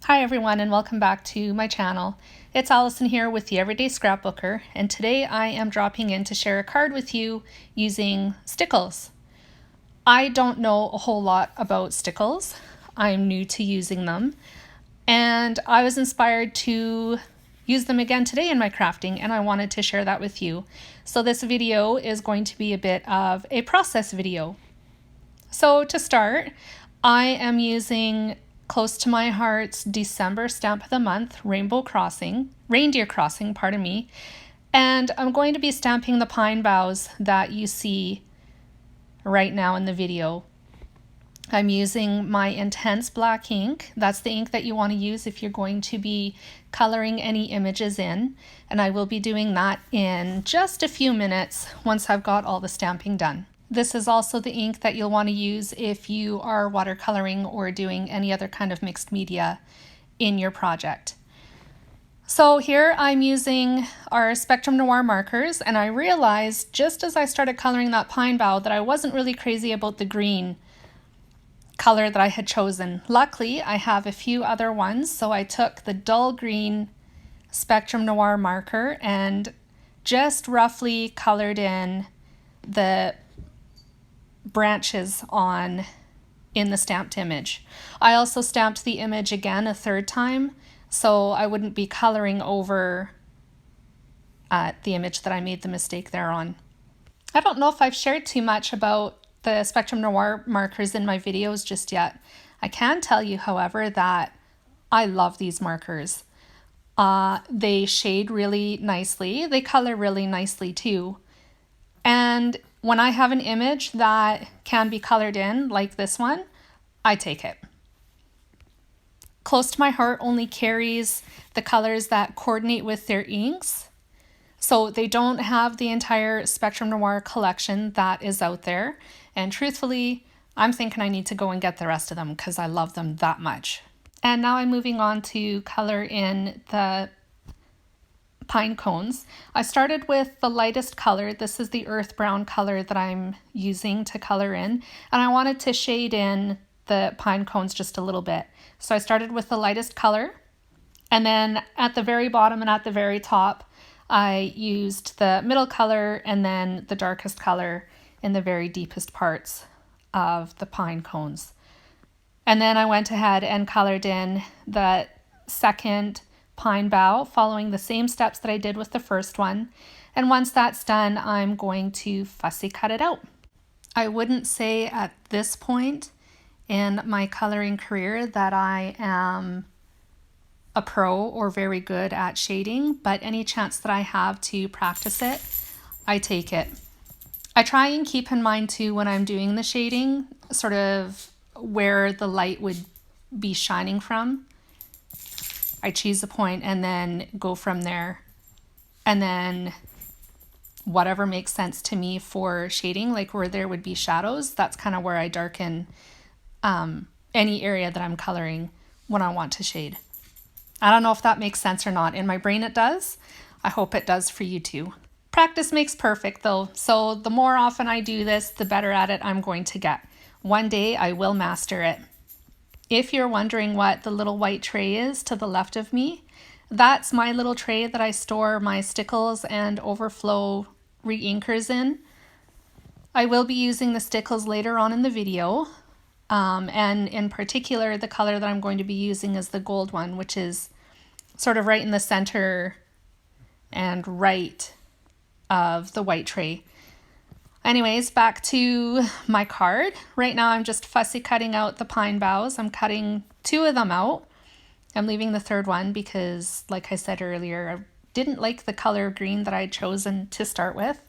Hi everyone and welcome back to my channel. It's Allison here with the Everyday Scrapbooker, and today I am dropping in to share a card with you using Stickles. I don't know a whole lot about Stickles. I'm new to using them and I was inspired to use them again today in my crafting, and I wanted to share that with you. So this video is going to be a bit of a process video. So to start, I am using close to my heart's December stamp of the month, Reindeer Crossing, pardon me. And I'm going to be stamping the pine boughs that you see right now in the video. I'm using my intense black ink. That's the ink that you want to use if you're going to be coloring any images in. And I will be doing that in just a few minutes once I've got all the stamping done. This is also the ink that you'll want to use if you are watercoloring or doing any other kind of mixed media in your project. So here I'm using our Spectrum Noir markers, and I realized just as I started coloring that pine bough that I wasn't really crazy about the green color that I had chosen. Luckily, I have a few other ones, so I took the dull green Spectrum Noir marker and just roughly colored in the branches in the stamped image. I also stamped the image again a third time, so I wouldn't be coloring over the image that I made the mistake there on. I don't know if I've shared too much about the Spectrum Noir markers in my videos just yet. I can tell you, however, that I love these markers. They shade really nicely. They color really nicely too. And when I have an image that can be colored in, like this one, I take it. Close to my heart only carries the colors that coordinate with their inks. So they don't have the entire Spectrum Noir collection that is out there. And truthfully, I'm thinking I need to go and get the rest of them because I love them that much. And now I'm moving on to color in the pine cones. I started with the lightest color. This is the earth brown color that I'm using to color in, and I wanted to shade in the pine cones just a little bit. So I started with the lightest color, and then at the very bottom and at the very top I used the middle color and then the darkest color in the very deepest parts of the pine cones. And then I went ahead and colored in the second pine bough, following the same steps that I did with the first one. And once that's done, I'm going to fussy cut it out. I wouldn't say at this point in my coloring career that I am a pro or very good at shading, but any chance that I have to practice it, I take it. I try and keep in mind too when I'm doing the shading, sort of where the light would be shining from. I choose a point and then go from there. And then whatever makes sense to me for shading, like where there would be shadows, that's kind of where I darken any area that I'm coloring when I want to shade. I don't know if that makes sense or not. In my brain it does. I hope it does for you too. Practice makes perfect though, so the more often I do this, the better at it I'm going to get. One day I will master it. If you're wondering what the little white tray is to the left of me, that's my little tray that I store my Stickles and Overflow re-inkers in. I will be using the Stickles later on in the video, and in particular the color that I'm going to be using is the gold one, which is sort of right in the center and right of the white tray. Anyways, back to my card. Right now I'm just fussy cutting out the pine boughs. I'm cutting 2 of them out. I'm leaving the third one because, like I said earlier, I didn't like the color green that I'd chosen to start with.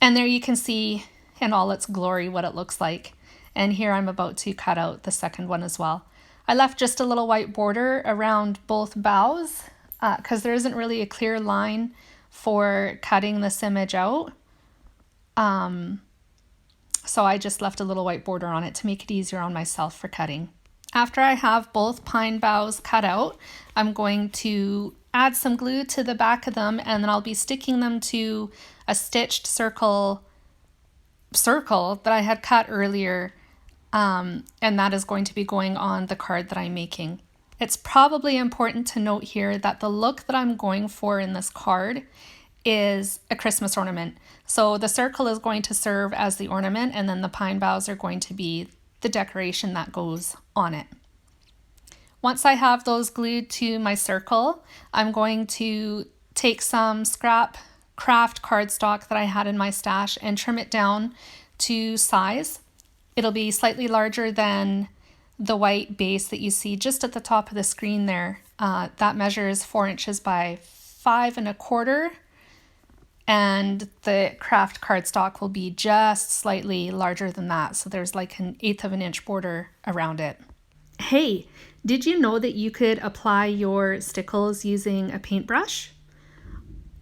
And there you can see in all its glory what it looks like. And here I'm about to cut out the second one as well. I left just a little white border around both boughs because there isn't really a clear line for cutting this image out. So I just left a little white border on it to make it easier on myself for cutting. After I have both pine boughs cut out, I'm going to add some glue to the back of them, and then I'll be sticking them to a stitched circle that I had cut earlier, and that is going to be going on the card that I'm making. It's probably important to note here that the look that I'm going for in this card is a Christmas ornament. So the circle is going to serve as the ornament, and then the pine boughs are going to be the decoration that goes on it. Once I have those glued to my circle, I'm going to take some scrap craft cardstock that I had in my stash and trim it down to size. It'll be slightly larger than the white base that you see just at the top of the screen there. That measures 4 inches by 5.25, and the craft cardstock will be just slightly larger than that. So there's like 1/8 of an inch border around it. Hey, did you know that you could apply your stickles using a paintbrush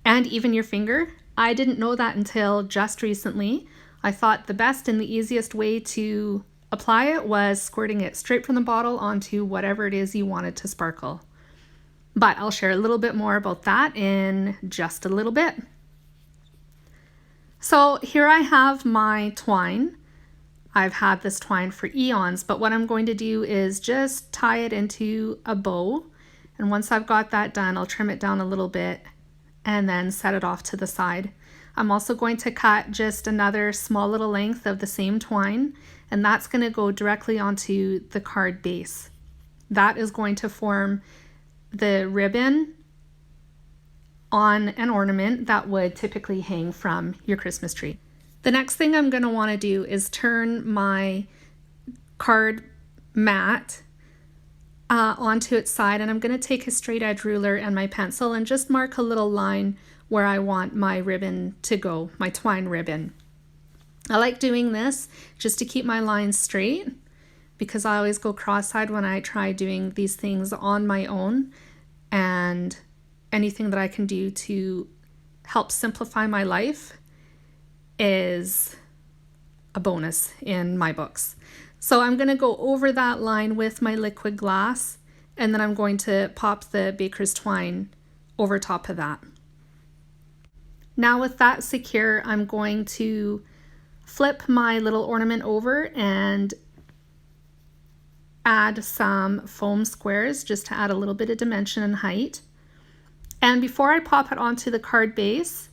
and even your finger? I didn't know that until just recently. I thought the best and the easiest way to apply it was squirting it straight from the bottle onto whatever it is you wanted to sparkle. But I'll share a little bit more about that in just a little bit. So here I have my twine. I've had this twine for eons, but what I'm going to do is just tie it into a bow. And once I've got that done, I'll trim it down a little bit and then set it off to the side. I'm also going to cut just another small little length of the same twine, and that's going to go directly onto the card base. That is going to form the ribbon on an ornament that would typically hang from your Christmas tree. The next thing I'm going to want to do is turn my card mat onto its side, and I'm going to take a straight edge ruler and my pencil and just mark a little line where I want my ribbon to go, my twine ribbon. I like doing this just to keep my lines straight, because I always go cross-eyed when I try doing these things on my own, and anything that I can do to help simplify my life is a bonus in my books. So I'm going to go over that line with my liquid glass, and then I'm going to pop the baker's twine over top of that. Now with that secure, I'm going to flip my little ornament over and add some foam squares just to add a little bit of dimension and height. And before I pop it onto the card base,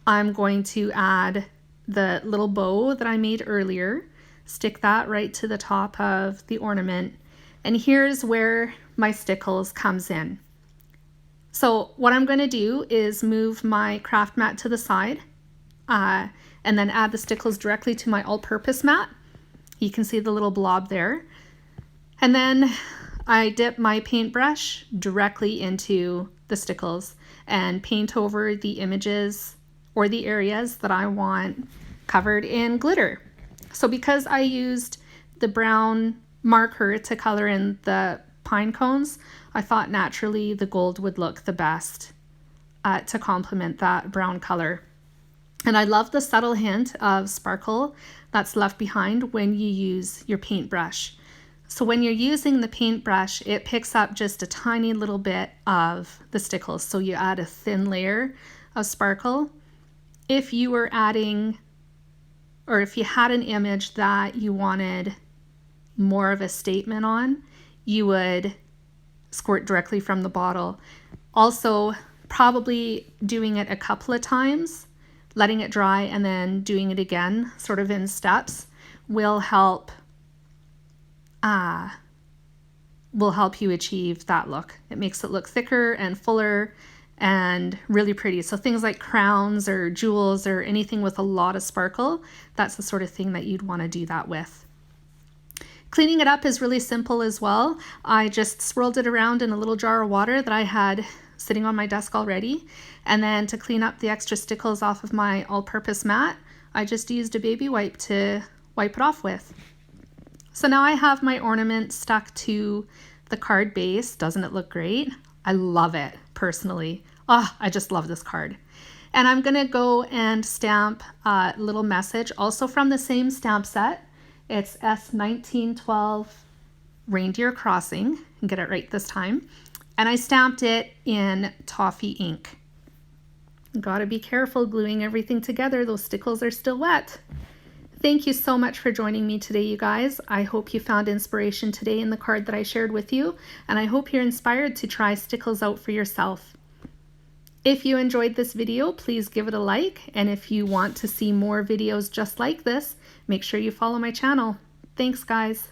I'm going to add the little bow that I made earlier, stick that right to the top of the ornament, and here's where my stickles comes in. So what I'm going to do is move my craft mat to the side and then add the stickles directly to my all-purpose mat. You can see the little blob there. And then I dip my paintbrush directly into the stickles and paint over the images or the areas that I want covered in glitter. So because I used the brown marker to color in the pine cones, I thought naturally the gold would look the best to complement that brown color. And I love the subtle hint of sparkle that's left behind when you use your paintbrush. So when you're using the paintbrush, it picks up just a tiny little bit of the stickles. So you add a thin layer of sparkle. If you were adding, or if you had an image that you wanted more of a statement on, you would squirt directly from the bottle. Also, probably doing it a couple of times, letting it dry, and then doing it again, sort of in steps, will help you achieve that look. It makes it look thicker and fuller and really pretty. So things like crowns or jewels or anything with a lot of sparkle, that's the sort of thing that you'd want to do that with. Cleaning it up is really simple as well. I just swirled it around in a little jar of water that I had sitting on my desk already. And then to clean up the extra stickles off of my all-purpose mat, I just used a baby wipe to wipe it off with. So now I have my ornament stuck to the card base. Doesn't it look great? I love it personally. Oh, I just love this card. And I'm gonna go and stamp a little message also from the same stamp set. It's S1912 Reindeer Crossing. Get it right this time. And I stamped it in toffee ink. Gotta be careful gluing everything together. Those stickles are still wet. Thank you so much for joining me today, you guys. I hope you found inspiration today in the card that I shared with you, and I hope you're inspired to try Stickles out for yourself. If you enjoyed this video, please give it a like, and if you want to see more videos just like this, make sure you follow my channel. Thanks, guys.